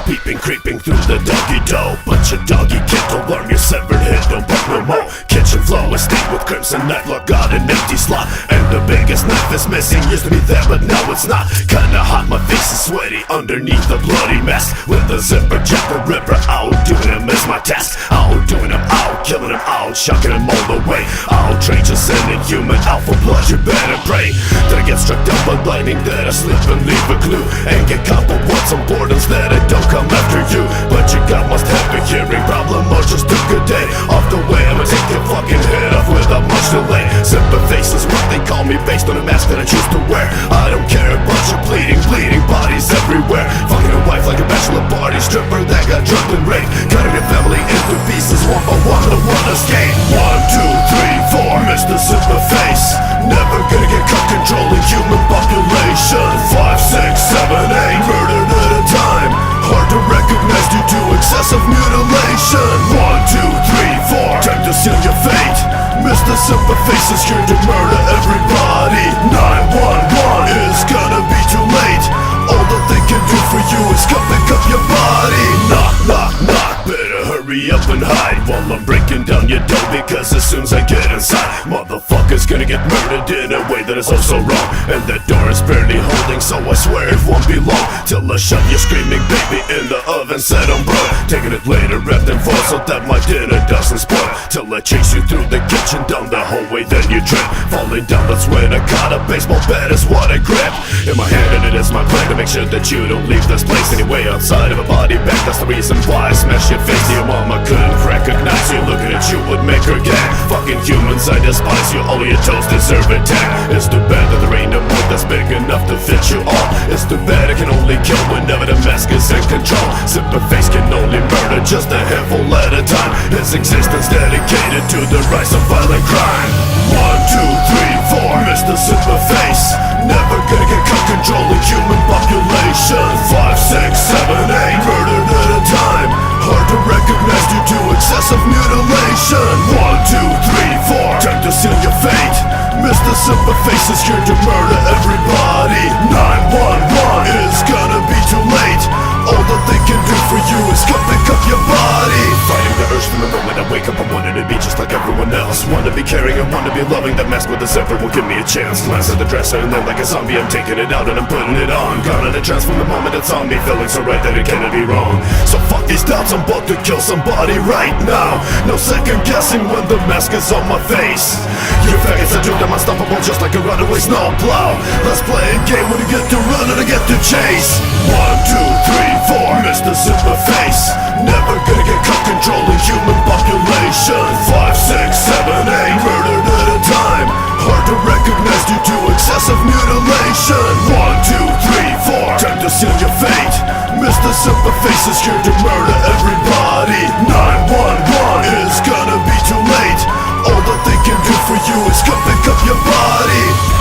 peeping, creeping through the doggy dough. But your doggy can't alarm your severed head, don't buck no more. Kitchen flow is steeped with crimson nightlock, got an empty slot. And the biggest knife is missing, used to be there but now it's not. Kinda hot, my face is sweaty underneath the bloody mess. With the zipper jack the ripper, outdoing him is my task. Outdoing him, out, killing him, out, shocking him all the way. Out, train just sending human out for blood, you better pray that I get struck down by lightning, that I slip and leave a clue, and get caught with what's on boredoms that I don't come after you. But you got must have a hearing problem or just took a day off the way. I'ma take your fucking head off without much delay. Zipperface is what they call me based on a mask that I choose to wear. I don't care about your bleeding bodies everywhere. Fucking a wife like a bachelor party stripper that got drunk and raped, cutting your family into pieces one by one, the one escape. 1, 2, 3, 4, Mr. Zipperface, never gonna get caught controlling human population. 5, 6, 7, 8, murdered at a time, hard to recognize due to excessive mutilation. 1, 2, 3, 4, time to seal your fate. Mr. Zipperface is here to murder everybody. 911 is gonna be too late. All that they can do for you is come pick up your body. Knock, knock, knock, better hurry up and hide while I'm breaking down your door, because as soon as I get inside, motherfucker's gonna get murdered in a way that is oh so wrong. And that door is barely holding, so I swear it won't be long till I shove your screaming baby in the oven, set on broad. Taking it later, wrapped in foil so that my dinner doesn't spoil. Till I chase you through the kitchen, down the hallway, then you trip. Falling down, that's when I caught a baseball bat is what I grabbed in my hand, and it is my plan to make sure that you don't leave this place anyway. Outside of a body bag, that's the reason why I smashed your face. Your mama couldn't recognize you, looking at you would make her gag. Fucking humans, I despise you, all your toes deserve a tag. It's too bad that there ain't no more that's big enough to fit you all. It's too bad I can only kill whenever the mask is in control. Zipperface can only murder just a handful at a time. His existence dedicated to the rise of violent crime. 1, 2, 3, 4, Mr. Zipperface, never gonna get caught controlling human population. 5, 6, 7, 8, murdered at a time, hard to recognize due to excessive mutilation. 1, 2, 3, 4, time to seal your fate. Mr. Zipperface is here to murder everybody. 911 is gonna be too late. All that they can do for you is come pick up your body. Fighting the urge from the moment I wake up, I wanted to be just like everyone else. Want to be caring and want to be loving. That mask with the zipper will give me a chance. Glance at the dresser and then like a zombie I'm taking it out and I'm putting it on. Gone in a trance from the moment it's on me, feeling so right that it cannot be wrong. So fuck these doubts, I'm about to kill somebody right now. No second guessing when the mask is on my face. You faggots are doomed, I'm unstoppable just like a runaway snowplow. Let's play a game when you get to run and I get to chase. 1, 2, 3, 4, Mr. Zipperface, never gonna get caught controlling human population. 5, 6, 7, 8, murdered at a time, hard to recognize due to excessive mutilation. 1, 2, 3, 4, time to seal your fate. Mr. Zipperface is here to murder everybody. 911 is gonna be too late. All that they can do for you is come pick up your body.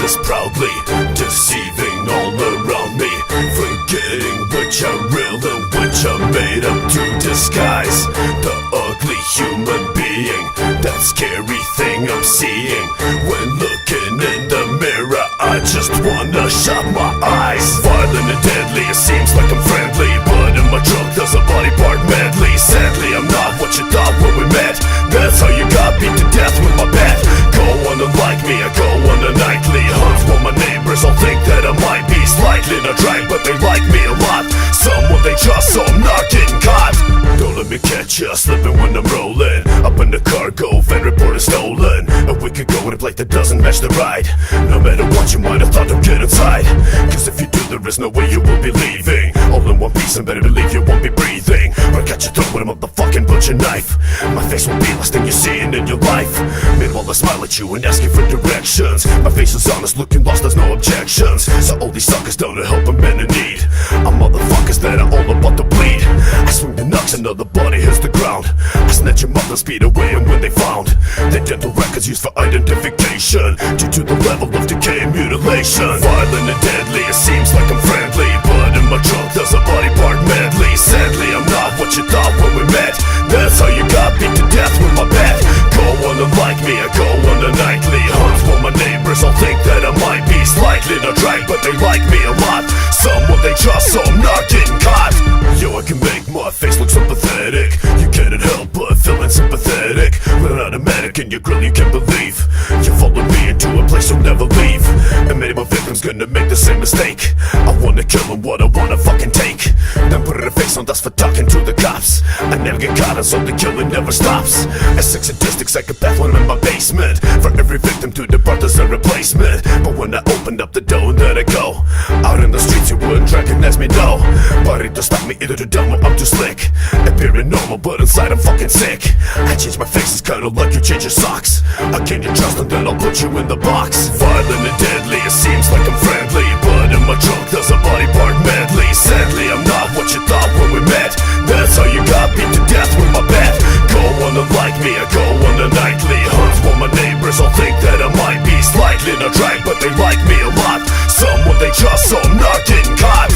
Is proudly deceiving all around me, forgetting which are real and which are made up to disguise the ugly human being. That scary thing I'm seeing when looking in the mirror, I just wanna shut my eyes. Violent and deadly, it seems like I'm friendly, but in my trunk there's a body part medley. Sadly I'm not what you thought when we met. That's how you got beat to death with my bat. Go on and like me, I go on a nightly hunt while my neighbors all think that I might be slightly not right, but they like me a lot. Someone they trust, so I'm not getting caught. Don't let me catch ya slipping when I'm rolling up in the cargo van, report is stolen. A week ago in a plate that doesn't match the ride. No matter what you might have thought, don't get inside, cause if you do there is no way you will be leaving. All in one piece and better believe you won't be breathing, or I cut your throat with a motherfucking butcher knife. My face will be last thing you're seeing in your life. Meanwhile I smile at you and ask you for directions. My face is honest, looking lost, there's no objections. So all these suckers don't help a man in need. I'm motherfuckers that are all about to bleed. I swing the nuts and another body hits the ground. I snatch him up and speed away, and when they found the dental records used for identification, due to the level of decay and mutilation, violent and deadly, it seems like I'm friendly, but in my trunk there's a body part medley. Sadly, I'm not what you thought when we met. That's how you got beat to death with my bat. Go on and like me, I go on a nightly hunt, while my neighbors all think that I might be slightly not right, but they like me a lot. Someone they trust, so I'm not getting caught. Yo, I can make my face look so pathetic. You can't help but feeling sympathetic. We're automatic in your grill, you can't believe you followed me into a place you'll never leave. And many more victims gonna make the same mistake. I wanna kill them, what I wanna fucking take, then put it in face on dust for talking to the cops. I never get caught, and so the killing never stops. A sex sadistic psychopath when I'm in my basement. For every victim to depart there's a replacement. But when I opened up the door and let it go, out in the streets you wouldn't recognize me, no. Body to stop me, either too dumb or I'm too slick. Appearing normal but inside I'm fucking sick. I change my face, it's kinda like you change your socks. I gain your trust and then I'll put you in the box. Violent and deadly, it seems like I'm friendly, but in my trunk there's a body part medley. Sadly, I'm not what you thought when we met. That's how you got beat to death with my bat. Go on and like me, I go on a nightly hunt, while my neighbors all think that I might be slightly not right, but they like me a lot. Someone they trust, so I'm not getting caught.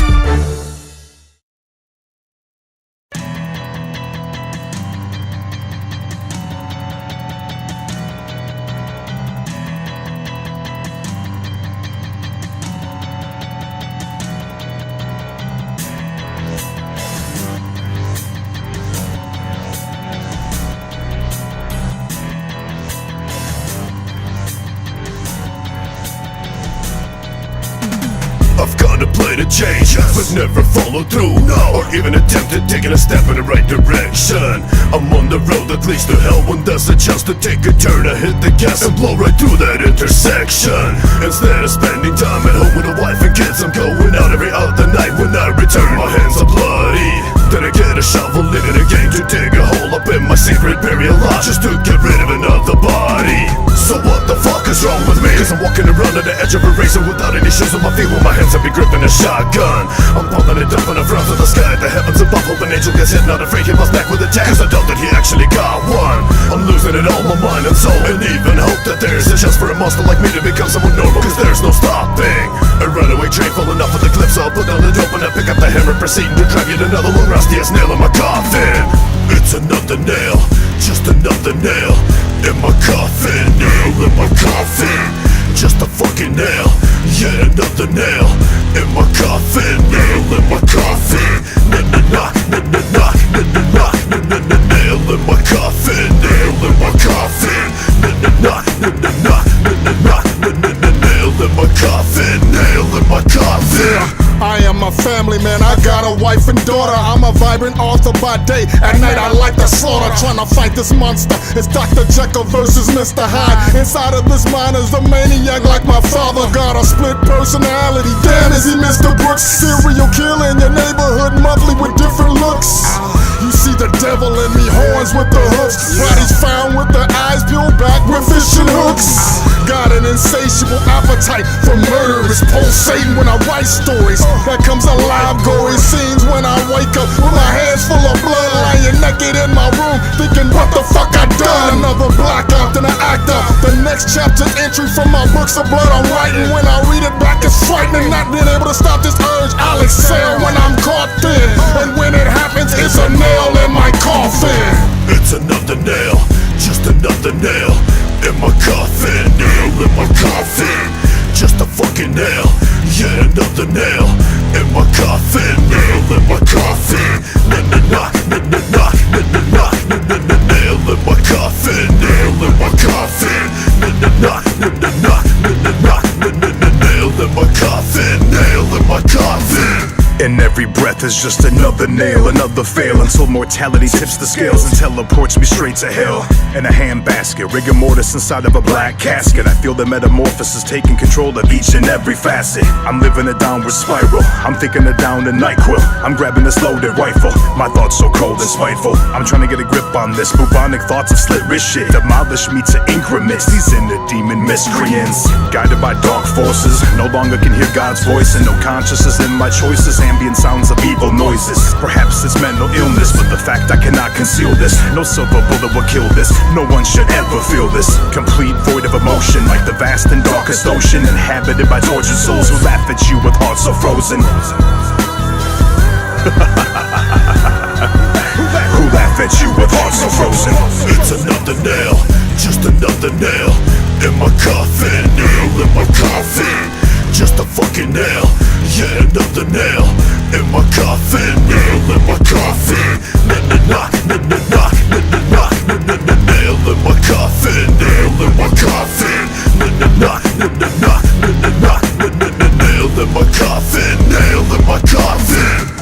I've contemplated change, but never followed through, or even attempted taking a step in the right direction. I'm on the road that leads to hell when there's a chance to take a turn. I hit the gas and blow right through that intersection. Instead of spending time at home with a wife and kids, I'm going out every other night. When I return, my hands are bloody. Then I get a shovel in it again to dig a hole up in my secret burial lot, just to get rid of another body. So what the fuck is wrong with me? Cause I'm walking around at the edge of a razor without any shoes on my feet, with my hands up be gripping a shotgun. I'm pumping it up and I'm to the sky, the heavens above. Hope an angel gets hit, not afraid he must back with a tag, cause I doubt that he actually got one. I'm losing it all, my mind and soul, and even hope that there's a chance for a monster like me to become someone normal, cause there's no stopping. A runaway train falling off of the cliff, so I'll put down the dope and I pick up the hammer, proceeding to drive yet another one rustiest nail in my coffin. It's another nail, just another nail in my coffin. Nail in my coffin, just a fucking nail. Yet another nail in my coffin. Nail in my coffin. Knock, knock, knock, knock, knock, knock, knock. Nail in my coffin. Nail in my coffin. Knock, knock, knock, knock, knock, knock. Nail in my coffin. Nail in my coffin. I am a family man, I got a wife and daughter. I'm a vibrant author by day, at night I like the slaughter. Trying to fight this monster, it's Dr. Jekyll versus Mr. Hyde. Inside of this mind is a maniac like my father. Got a split personality, damn is he Mr. Brooks. Serial killer in your neighborhood, monthly with different looks. You see the devil in me, horns with the hooks. Bodies found with the eyes peeled back with fishing hooks. Got an insatiable appetite for murderous pulsating when I write stories. That comes alive, gory scenes when I wake up with my hands full of blood, lying naked in my room, thinking what the fuck I done. Another blackout, then I act up. The next chapter's entry from my books of blood I'm writing. When I read it back, it's frightening. Not being able to stop this urge, I'll excel when I'm caught thin. And when it happens, it's a nail in my coffin. It's another nail, just another nail in my coffin. Nail in my coffin, just a fucking nail. Yet another nail in my coffin. Nail in my coffin. Knock, knock, knock, knock, knock. Nail in my coffin. Nail in my coffin. Knock, knock, knock, knock, knock. Nail in my coffin. Nail in my coffin. And every breath is just another nail, another fail, until mortality tips the scales and teleports me straight to hell. In a handbasket, rigor mortis inside of a black casket. I feel the metamorphosis taking control of each and every facet. I'm living a downward spiral, I'm thinking of down to NyQuil. I'm grabbing this loaded rifle, my thoughts so cold and spiteful. I'm trying to get a grip on this, bubonic thoughts of slit wrist shit. Demolish me to increments, these inner demon miscreants. Guided by dark forces, no longer can hear God's voice, and no consciousness in my choices. Ambient sounds of of evil noises. Perhaps it's mental illness, but the fact I cannot conceal this. No silver bullet will kill this. No one should ever feel this. Complete void of emotion, like the vast and darkest ocean, inhabited by tortured souls who laugh at you with hearts so frozen. Who laugh at you with hearts so frozen. It's another nail, just another nail in my coffin, nail in my coffin. Just a fucking nail, yeah, another nail in my coffin, nail in my coffin. Knock, knock, knock, knock, knock, knock, nail in my coffin, nail in my coffin. Knock, knock, knock, knock, knock, nail in my coffin, nail in my coffin.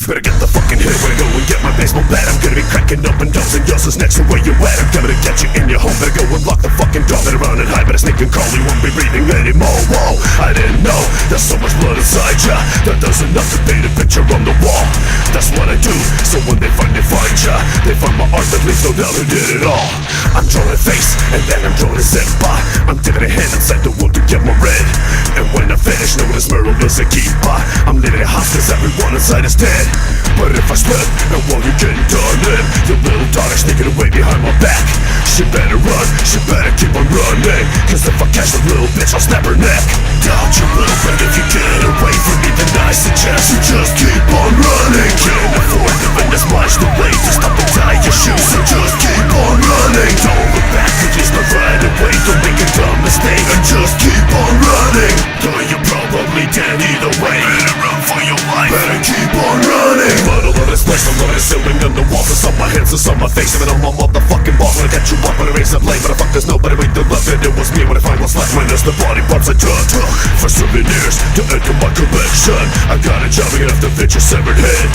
Better get the fucking hit, better go and get my baseball bat. I'm gonna be cracking open doors and yours is next to where you at. I'm coming to get you in your home, better go and lock the fucking door. Better run and hide, better sneak and crawl, you won't be breathing anymore. Whoa, I didn't know there's so much blood inside ya that there's enough to paint a picture on the wall. That's what I do, so when they find ya, they find my art that leaves no doubt who did it all. I'm drawing a face, and then I'm drawing a zipper. I'm dipping a hand inside the wood to get more red. And when I finish, know this murder is a keeper. I'm living it hostage, everyone inside is dead. But if I slip, and while you're getting done in, your little daughter's sneaking away behind my back. She better run, she better keep on running, cause if I catch the little bitch, I'll snap her neck. Dodge your little friend, if you get away from me, then I suggest you just keep on running. Can't afford living this much to wait to stop and tie your shoes, so just keep on running. Don't look back, you just not right away, don't make a dumb mistake, and just keep on running. Though you're probably dead either way, better run for your life, better keep on running. But all of this place, a lot of ceiling on the walls, it's on my hands, it's on my face, even on my motherfucking balls. When I catch you up, when I raise up late, but I fuck there's nobody wait to love it. It was me when I find what's left, minus the body parts I took for souvenirs to enter my collection. I got a job enough to fit your severed head.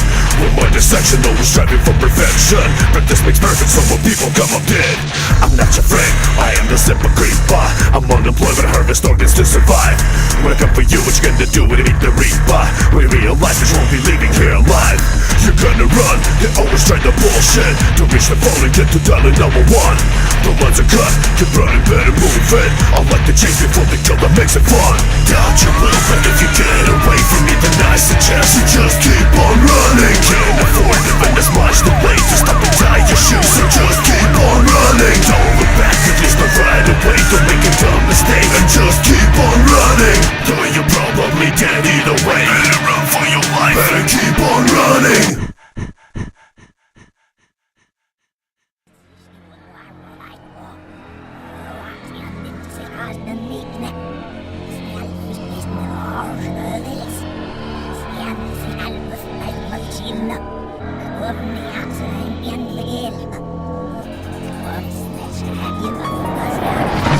With my dissection, always striving for perfection, but this makes perfect, so when people come up dead, I'm not your friend, I am the simple creeper. I'm unemployed but I harvest organs to survive. When I come for you, what you gonna do when you meet the reaper? When you realize that you won't be leaving here alive, you're gonna run, you always try the bullshit to reach the phone and get to dialing number one. The lines are cut, get running, better move it. I like to change before the kill that makes it fun. Dodge your little friend, if you get away from me, then I suggest you just keep on running. Can't afford living this much to wait to stop and tie your shoes, so just keep on running. Don't look back, at least not right away, don't make a dumb mistake, and just keep on running. Though you're probably dead either way, better run for your life, better keep on running.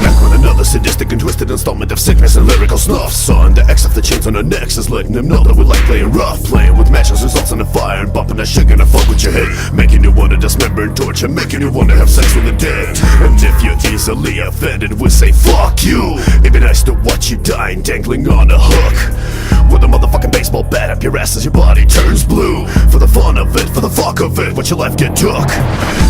Back with another sadistic and twisted installment of sickness and lyrical snuff. Son, the X off the chains on our necks is letting them know that we like playing rough. Playing with matches results in the fire and bumping that shit gonna fuck with your head, making you wanna dismember and torture, making you wanna have sex with the dead. And if you're easily offended, we say fuck you. It'd be nice to watch you dying dangling on a hook with a motherfucking baseball bat up your ass as your body turns blue. For the fun of it, for the fuck of it, watch your life get took.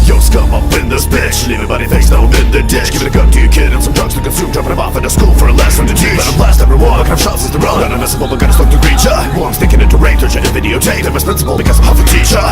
Yo, scum up in this bitch, leave your body face down in the ditch. Give it a gun to your kid and some drugs to consume, dropping him off into school for a lesson to teach. Let him blast everyone, looking up shots as they run. Got a missile, but got a smoke to reach ya. Well, I'm sticking into rage, or getting videotape. I'm responsible because I'm half a teacher.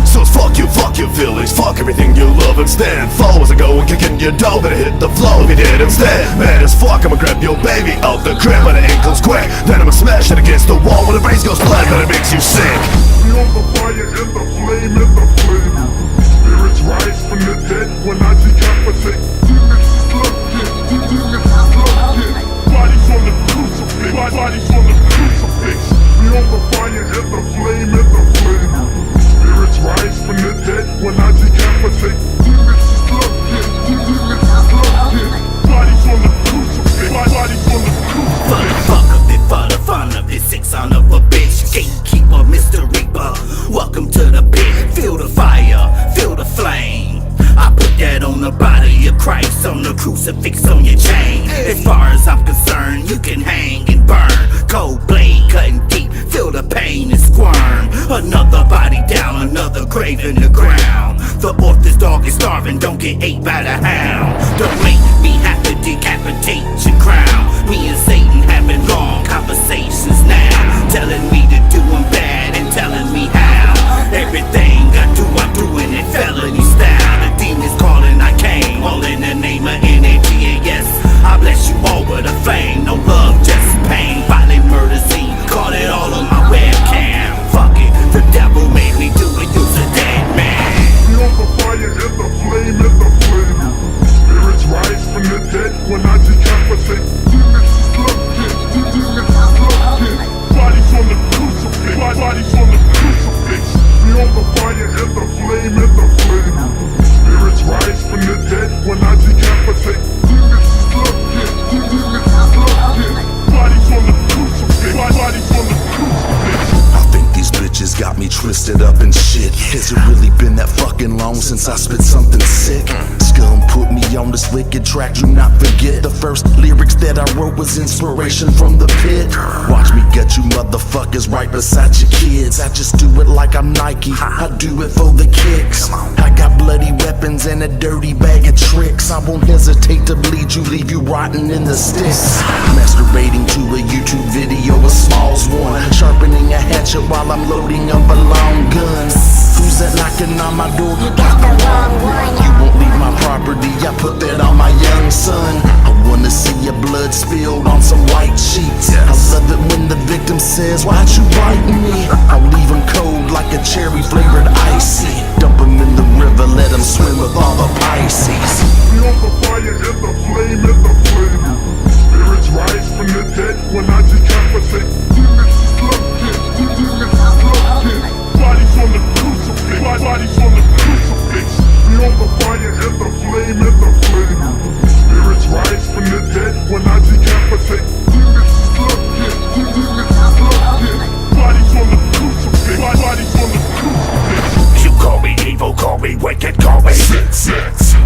So it's fuck your feelings, fuck everything you love and stand. Follow as I go and kick in your dough, better hit the flow if you did instead. Mad as fuck, I'ma grab your baby out the crib by the ankles quick. Then I'ma smash it against the wall when the brains goes flat, but it makes you sick. Feel the fire and the flame and the flame. Spirits rise from the dead when I decapitate. Demons is looking, demons is looking. Bodies on the crucifix, bodies on the crucifix. Feel the fire and the flame and the flame. Spirits rise from the dead when I decapitate. Demons is looking, demons is looking. Bodies on the crucifix, bodies on the crucifix. For the fuck of it, for the fun of it, sick son of a bitch, gatekeeper, Mr. Reaper. Welcome to the pit, feel the fire, feel the flame. I put that on the body of Christ, on the crucifix on your chain. As far as I'm concerned, you can hang and burn. Cold blade cutting deep, feel the pain and squirm. Another body down, another grave in the ground. The orphan's dog is starving, don't get ate by the hound. Don't make me have to decapitate your crown. Me and Satan having long conversations now, telling me to do him bad and telling me how. Everything I do, I'm doing it felony style. The demons calling, I came, all in the name of NAGAS. I bless you all with a flame, no love, just pain. Violent murder scene, caught it all on my webcam. Fuck it, the devil made me do it, you's a dead man. Feel the fire and the flame and the flame. Spirits rise from the dead when I decapitate. Demons slugging, demons slugging. Bodies on the crucifix, bodies on the crucifix. Feel the fire and the flame and the flame. Spirits rise from the dead when I decapitate. Demons slugging, demons slugging. Bodies on the crucifix, bodies on the crucifix. I think these bitches got me twisted up and shit. Has it really been that fucking long since I spit something sick? Scum put me on this wicked track, do not forget. The first lyrics that I wrote was inspiration from the pit. Watch me get you motherfuckers right beside your kids. I just do it like I'm Nike, I do it for the kicks. I got bloody weapons and a dirty bag of tricks. I won't hesitate to bleed you, leave you rotten in the sticks. Masturbating to a YouTube video, a Smalls one. Sharpening a hatchet while I'm loading up a long gun. Who's that knocking on my door? You got the wrong one. You won't leave my property, I put that on my young son. I wanna see your blood spilled on some white sheets. I love it when the victim says, why'd you bite me? I'll leave him cold like a cherry flavored icy. Dump him in the river, let him swim with all the Pisces. Feel the fire and the flame and the flame. Spirits rise from the dead when I decapitate. Demons slugging, demons slugging. Bodies on the crucifix, bodies on the crucifix. Feel the fire and the flame and the flame. Spirits rise from the dead when I decapitate. Demons slugging, demons slugging. Bodies on the crucifix, bodies on the crucifix. You call me evil, call me wicked, call me six.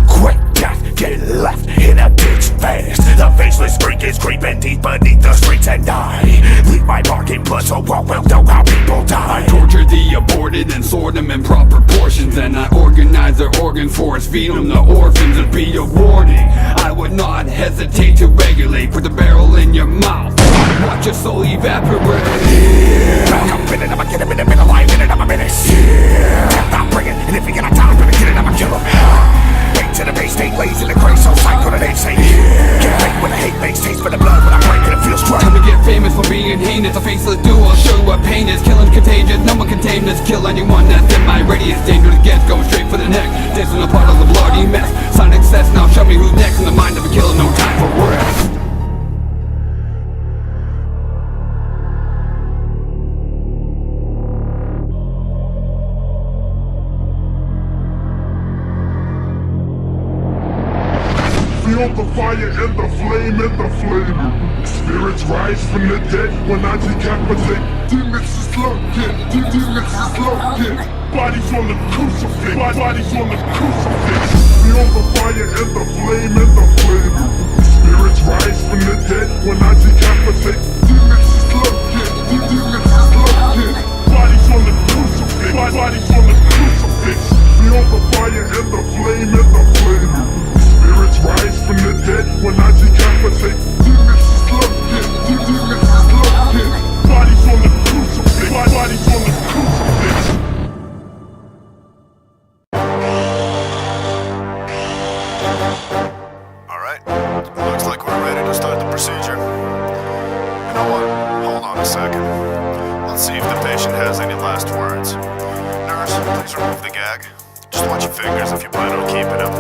Quick death, get left in a ditch fast. The faceless freak is creeping deep beneath the streets at night. Leave my mark in blood so all will know how people die. I torture the aborted and sort them in proper portions. And I organize their organ force, feed them the orphans and be a warning. I would not hesitate to regulate, put the barrel in your mouth, watch your soul evaporate. Back up in it, I'ma get him in the middle, I'm in it, I'm a menace. Death I'm bringing, and if he gonna die, I'm gonna get it, I'ma kill him. Wait to the base, stay lazy, the grace, so psycho that they say. Get hate when the hate makes taste for the blood, when I break it, it feels strong. Time to get famous for being heinous, a faceless duo, show you what pain is. Killing contagious, no one can tame this. Kill anyone that's in my radius, dangerous gets, going straight for the neck. Dancing a part of the bloody mess, sonic excess, now show me who's next. In the mind of a killer, no time for rest. Feel the fire and the flame and the flame. Spirits rise from the dead when I decapitate. Demons slugging, demons slugging. Bodies on the crucifix, bodies on the crucifix. Feel the fire and the flame and the flame. Spirits rise from the dead when I decapitate. Demons slugging, demons slugging. Bodies on the crucifix, bodies on the crucifix. Feel the fire and the flame and the flame. Spirits rise from the dead when I decapitate. Demons slugging, demons slugging. Bodies on the crucifix, bodies on the crucifix. Alright, looks like we're ready to start the procedure. You know what? Hold on a second. Let's see if the patient has any last words. Nurse, please remove the gag. Just watch your fingers if you plan on keeping them.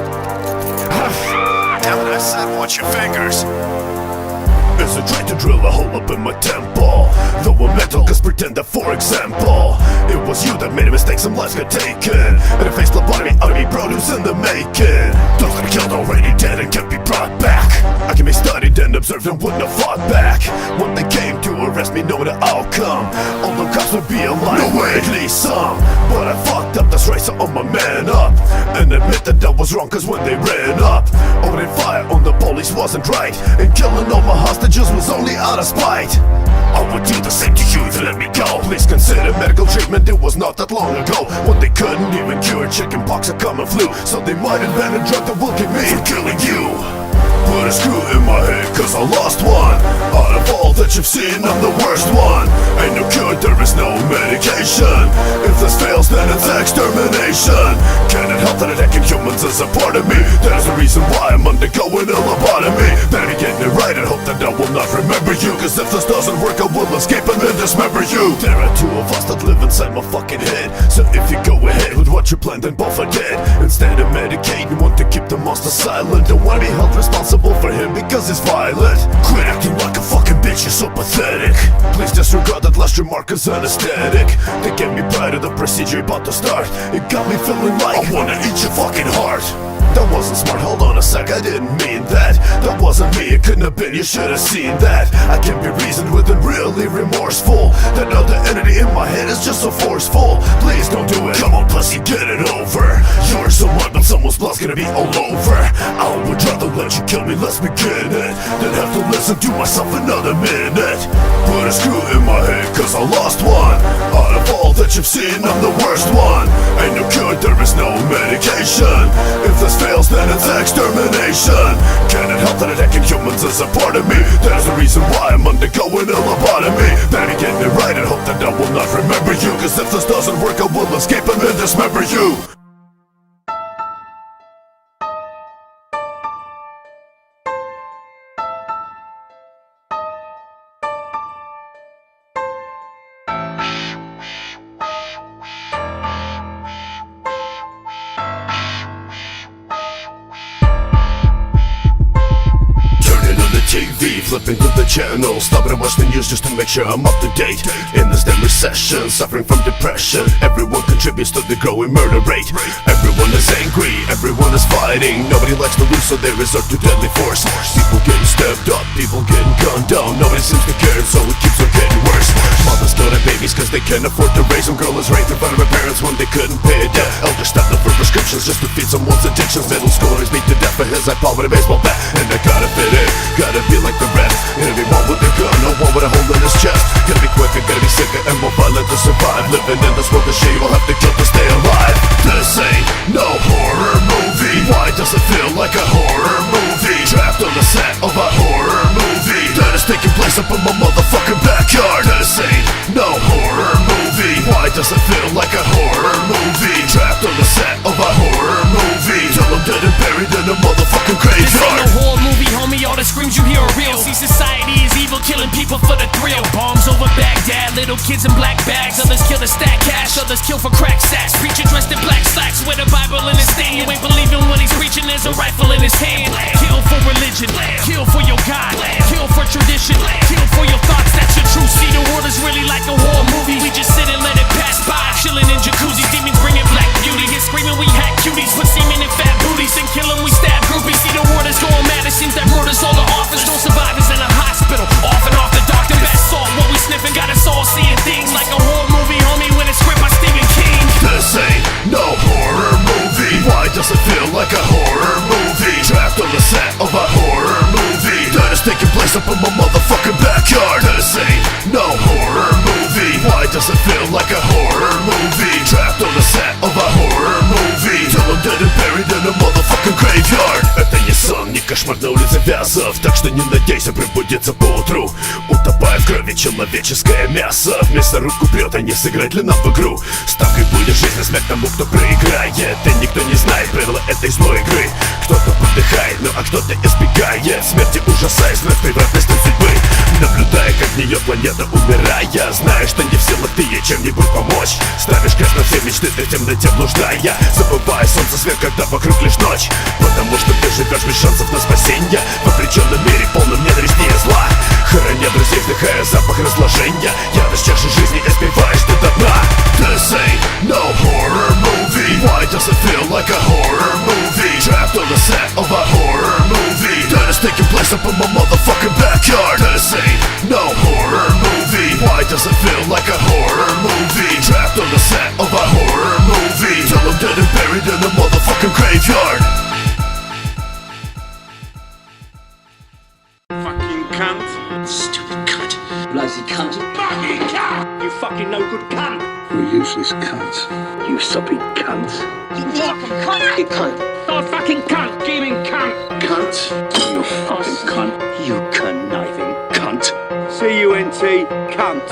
Damn it, I said watch your fingers. As I try to drill a hole up in my temple, though I'm mental, cause pretend that for example it was you that made a mistake, some lives got taken, and a face lobotomy ought to be produce in the making. Those that are killed already dead and can't be brought back. I can be studied and observed and wouldn't have fought back when they came to arrest me, knowing the outcome. Although cops to be alive. No way, at least some. But I fucked up, that's right, so I'm a man up. And admit that I was wrong, cause when they ran up, opening fire on the police wasn't right. And killing all my hostages was only out of spite. I would do the same to you if you let me go. Please consider medical treatment, it was not that long ago when they couldn't even cure chicken pox or common flu. So they might invent a drug that will keep me from killing you. Put a screw in my head cause I lost one. Out of all that you've seen, I'm the worst one. Ain't no cure, there is no medication. If this fails, then it's extermination. Cannot help that attacking humans is a part of me. That is the reason why I'm undergoing a lobotomy. Better be getting it right and hope that I will not remember you. Cause if this doesn't work, I will escape and then dismember you. There are two of us that live inside my fucking head. So if you go ahead with what you plan, then both are dead. Instead of medicating, want to keep the monster silent. Don't wanna be held responsible for him because he's violent. Quit acting like a fucking bitch, you're so pathetic. Please disregard that last remark as anesthetic. They gave me pride of the procedure about to start. It got me feeling like I wanna eat your fucking heart. That wasn't smart, hold on a sec, I didn't mean that. That wasn't me, it couldn't have been, you should have seen that. I can be reasoned with and really remorseful. That other entity in my head is just so forceful. Please don't do it, come on pussy, get it over. You're someone, but someone's blood's gonna be all over. I would rather let you kill me, let's begin it, than have to listen to myself another minute. Put a screw in my head cause I lost one. Out of all that you've seen, I'm the worst one. Ain't no cure, there is no medication. If this fails, then it's extermination. Cannot help that attacking humans is a part of me. That is the reason why I'm undergoing a lobotomy. Better be getting it right and hope that I will not remember you. Cause if this doesn't work, I will escape and then dismember you. TV, flipping through the channel, stopping to watch the news just to make sure I'm up to date. In this damn recession, suffering from depression, everyone contributes to the growing murder rate. Everyone is angry, everyone is fighting. Nobody likes to lose, so they resort to deadly force. People getting stabbed up, people getting gunned down. Nobody seems to care, so it keeps on getting worse. Mothers kill their babies cause they can't afford to raise them. Girl is raped in front of her parents when they couldn't pay a debt. Elders stepped up for prescriptions just to feed someone's addictions. Middle schoolers beat to death for his iPod with a baseball bat. And I gotta fit in, gotta be like the rest. Gonna be one with a gun, no one with a hole in his chest. Gotta be quicker, gotta be sicker and more violent to survive. Living in this world of shame, you'll have to kill to stay alive. This ain't no horror movie. Why does it feel like a horror movie? Trapped on the set of a horror movie that is taking place up in my motherfucking backyard. This ain't no horror movie. Why does it feel like a horror movie? Trapped on the set of a horror movie till I'm dead and buried in a motherfucking graveyard. This ain't no horror movie, homie, all the screams you hear are real. See, society is evil, killing people for the thrill. Bombs over Baghdad, little kids in black bags. Others kill to stack cash, others kill for crack sacks. Preacher dressed in black slacks with a Bible in his stand. You ain't believing when he's preaching, there's a rifle in his hand. Kill for religion, kill for your God, kill for tradition, kill for your thoughts, that's your truth. See, the world is really like a horror movie. We just sit and let it pass by, chilling in jacuzzis. Demons bringing black beauty, here screaming we hack cuties. Put semen in fat booties and kill them, we stab groupies. See, the world is going mad, it seems that murder's all the office. No survivors in a hospital, off and off the doctor. Best salt, what we sniffing got us all seeing things like a horror movie, homie, when it's script by Stephen King. This ain't no horror movie. Why does it feel like a horror movie? Trapped on the set of a horror movie that is taking place up in my motherfucking backyard. This ain't no horror movie. Why does it feel like a horror movie? Trapped on the set of a horror movie till I'm dead and buried in a motherfucking graveyard. Это не сон, не кошмар на улице Вязов, так что не надейся пробудиться поутру, утопая в крови человеческое мясо. Вместо рук убьет, а не сыграть ли нам в игру? Ставкой будет жизнь, а смерть тому, кто проиграет. И никто не знает правила этой злой игры. Кто-то подыхает, ну а кто-то избегает смерти, ужасаясь вновь превратностью судьбы. Наблюдая, как гниет планета, умирая, зная, что не в силах ты ей чем-нибудь помочь. Ставишь крест на все мечты, ты в темноте блуждая, забывая солнце свет, когда вокруг лишь ночь. Потому что ты живешь без шансов на спасение в обреченном мире, полном ненависти и зла. Хороня друзей, вдыхая запах разложения, ярость чаши жизни испеваешь ты до дна. This ain't no horror movie. Why does it feel like a horror movie? Trapped on the set of a horror movie that is taking place up in my motherfucking backyard. This ain't no horror movie. Why does it feel like a horror movie? fucking no good cunt. You useless cunts. You soppy cunt. You fucking cunt. You cunt. Oh, fucking cunt. Gaming cunt. Cunts. You fucking cunt. You conniving cunt. C-U-N-T, cunt.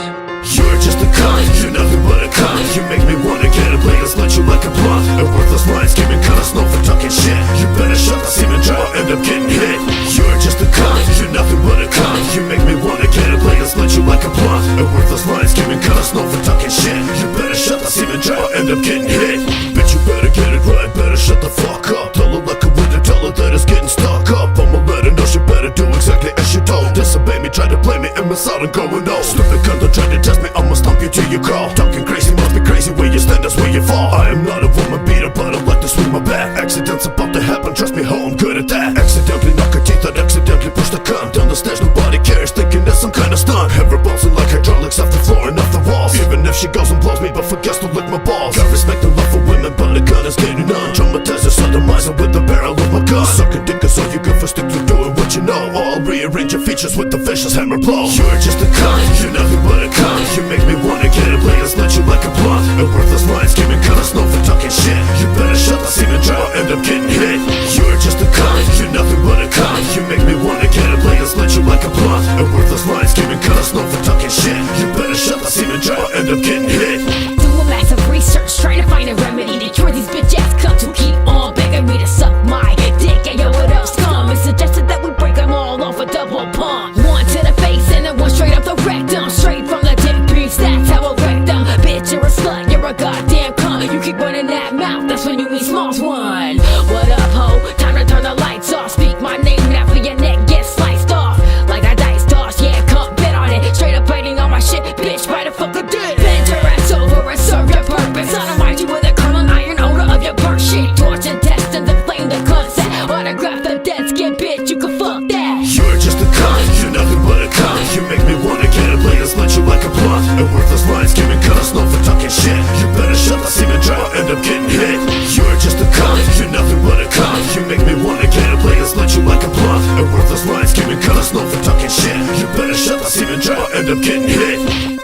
You're just a cunt, you're nothing but a cunt. You make me wanna get a blade and split you like a blunt. And worthless lines giving cuts, no for talking shit. You better shut the semen dry or end up getting hit. You're just a cunt, you're nothing but a cunt. You make me wanna get a blade and split you like a blunt. And worthless lines giving cuts, no for talking shit. You better shut the semen dry or end up getting hit. Bitch, you better get it right, better shut the fuck up. Tell her like a window, tell her that it's getting stuck up. I'ma let her know she better do exactly as she told. Disobey me, try to blame me, and miss out on going old. Stupid cunt, don't try to test me, I'ma stomp you till you crawl. Talking crazy must be crazy, where you stand, that's where you fall. I am not a woman beater, but I like to swing my bat. Accidents about to happen, trust me, ho, I'm good at that. Accidentally knock her teeth out, accidentally push the cunt down the stairs, nobody cares, thinking that's some kind of stunt. Have her bouncing like hydraulics off the floor and off the walls. Even if she goes and blows me, but forgets to lick my balls. Got respect and love for women, but a gun is getting none. Traumatize her, sodomize her with the barrel of my gun. Suck a dick is all you good for, stick to doing what you know. I'll rearrange your features with the vicious hammer blow. You're just a cunt, you're nothing but a cunt. You make me wanna get a blade and split you like a blunt. And worthless lines giving cuts, no for talking shit. You better shut the semen dry or end up getting hit. You're just a cunt, you're nothing but a cunt. You make me wanna get a blade and split you like a blunt. And worthless lines giving cuts, no for talking shit. You better shut the semen dry or end up getting hit. Do a massive research, trying to find a remedy to cure these bitch ass cunts who keep on begging me to suck my dick. And yo, what else come? It's suggested that we break them all off a double pump. One to the face and then one straight up the rectum. Straight from the dick piece, that's how I wreck them. Bitch, you're a slut, you're a goddamn cunt. You keep running that mouth, that's when you mean smalls one. What up, ho? Time to turn the lights off. Speak my name, now for your neck gets sliced off. Like a dice toss, yeah, cunt, bet on it. Straight up biting on my shit, bitch, by the fuck I did. Bend your ass over and serve your purpose. Sodomize you with a curling iron odor of your birth shit. Torch intestines and flame the concept. Autograph the dead skin, bitch, you can fuck that. You're just a cunt, you're nothing but a cunt. You make me wanna get a blade and split you like a blunt. And worthless lines giving cuts, no for talking shit. You better shut the semen dry or end up getting hit. You're just a cunt, you're nothing but a cunt. You make me wanna get a blade and split you like a blunt. And worthless lines giving cuts, no for talking shit. You better shut the semen dry or end up getting hit.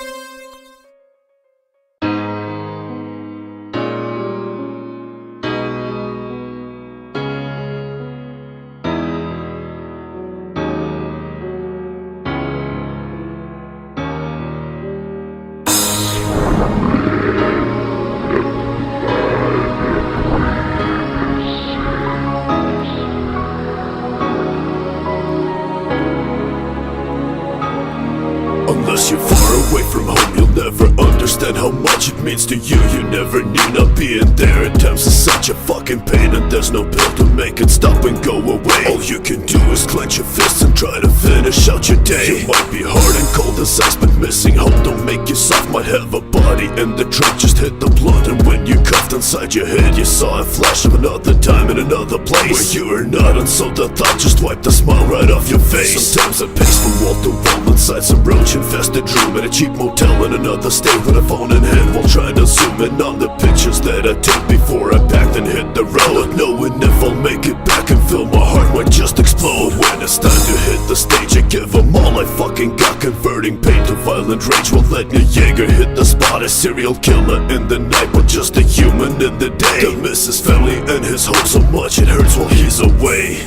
Unless you're far away from home, you'll never understand how much it means to you. You never knew not being there at times is such a fucking pain. And there's no pill to make it stop and go away. All you can do is clench your fists and try to finish out your day. You might be hard and cold as ice, but missing hope don't make you soft. Might have a body in the trunk, just hit the blunt. And when you cuffed inside your head, you saw a flash of another time in another place where you were not, and so the thought just wiped the smile right off your face. Sometimes I pace from wall to wall inside some roach-infested room at a cheap motel in another state with a phone in hand while trying to zoom in on the pictures that I took before I packed and hit the road. Not knowing if I'll make it back and feel my heart might just explode. When it's time to hit the stage, I give them all I fucking got, converting pain to violent rage while letting a Jaeger hit the spot. A serial killer in the night, but just a human in the day. That miss his family and his home so much it hurts while he's away.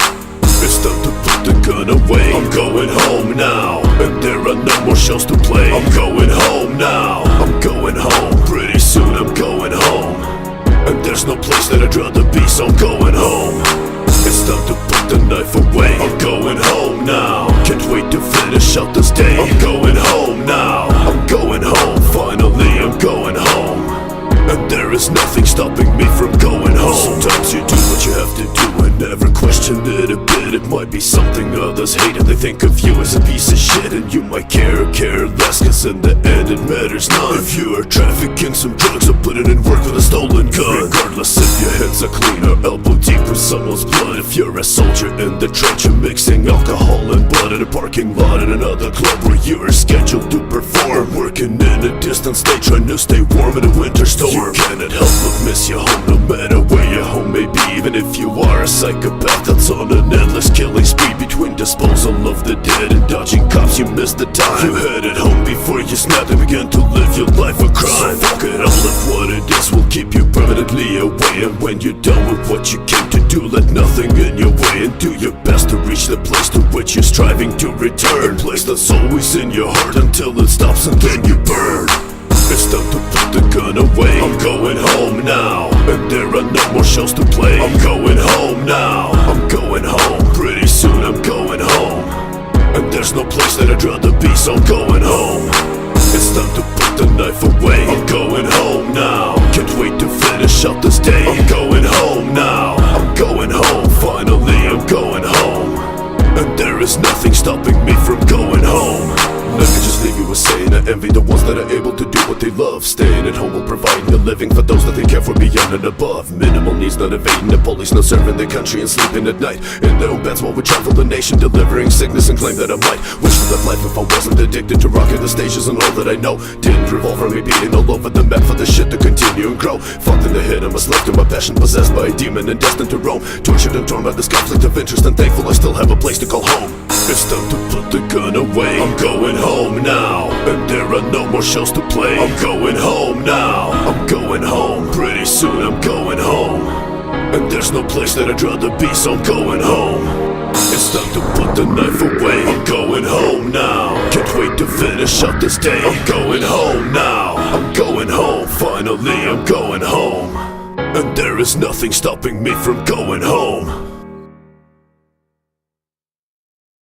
It's time to put the gun away. I'm going home now, and there are no more shows to play. I'm going home now, I'm going home. Pretty soon I'm going home, and there's no place that I'd rather be, so I'm going home. It's time to put the knife away. I'm going home now, can't wait to finish out this day. I'm going home now, I'm going home. Finally I'm going home, and there is nothing stopping me from going home. Sometimes you do what you have to do and never question it a bit. It might be something others hate and they think of you as a piece of shit. And you might care or care less, cause in the end it matters none. If you are trafficking some drugs or putting in work with a stolen gun, regardless if your hands are clean or elbow deep with someone's blood. If you're a soldier in the trench and mixing alcohol and blood in a parking lot in another club where you are scheduled to perform, working in a distant state trying to stay warm in a winter storm. You cannot help but miss your home no matter where your home may be. Even if you are a psychopath that's on an endless killing spree, between disposal of the dead and dodging cops you missed the time. You headed home before you snapped and begin to live your life a crime. So fuck it, all of what it is will keep you permanently away. And when you're done with what you came to do, let nothing in your way, and do your best to reach the place to which you're striving to return. A place that's always in your heart until it stops and then you burn. It's time to put the gun away. I'm going home now, and there are no more shows to play. I'm going home now, I'm going home. Pretty soon I'm going home, and there's no place that I'd rather be, so I'm going home. It's time to put the knife away. I'm going home now, can't wait to finish out this day. I'm going home now, I'm going home. Finally I'm going home, and there is nothing stopping me from going home. Never just leave you a saying, I envy the ones that are able to do what they love. Staying at home while providing a living for those that they care for beyond and above. Minimal needs, not evading the police, not serving their country and sleeping at night in their own beds while we travel the nation, delivering sickness and claim that I might wish for that life if I wasn't addicted to rocking the stages and all that I know. Didn't revolve from me beating all over the map for the shit to continue and grow. Fucked in the head, I'm a slave to my passion, possessed by a demon and destined to roam. Tortured and torn by this conflict of interest, and thankful I still have a place to call home. It's time to put the gun away. I'm going home now, and there are no more shows to play. I'm going home now, I'm going home. Pretty soon I'm going home, and there's no place that I'd rather be, so I'm going home. It's time to put the knife away. I'm going home now, can't wait to finish out this day. I'm going home now, I'm going home. Finally I'm going home, and there is nothing stopping me from going home.